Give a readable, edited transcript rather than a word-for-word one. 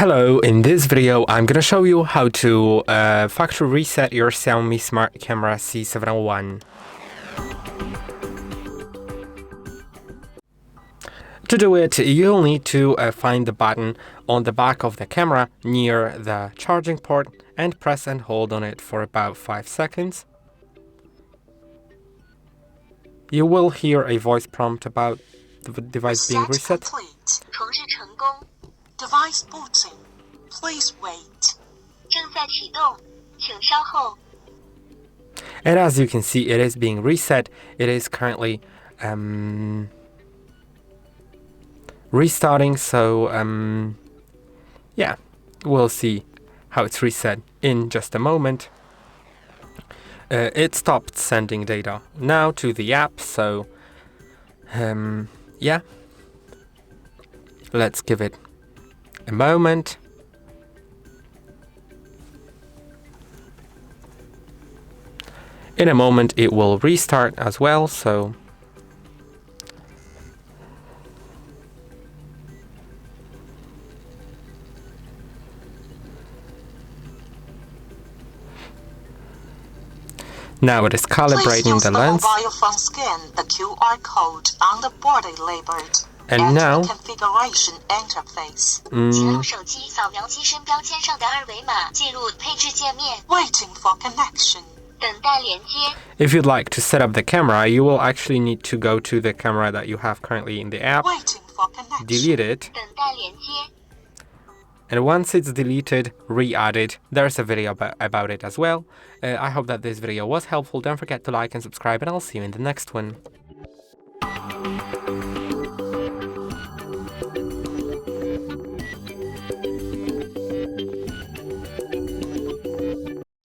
Hello, in this video I'm gonna show you how to factory reset your Xiaomi Smart Camera C701. To do it, you'll need to find the button on the back of the camera near the charging port and press and hold on it for about 5 seconds. You will hear a voice prompt about the device being reset. Device booting. Please wait. And as you can see, it is being reset. It is currently restarting, so yeah, we'll see how it's reset in just a moment. It stopped sending data now to the app, so yeah, let's give it a moment. In a moment it will restart as well, so now it is calibrating the lens. Mobile phone scan the QR code on the body labeled. And now configuration interface. Waiting for connection. If you'd like to set up the camera, you will actually need to go to the camera that you have currently in the app, delete it, and once it's deleted, re-add it. There's a video about it as well. I hope that this video was helpful. Don't forget to like and subscribe, and I'll see you in the next one.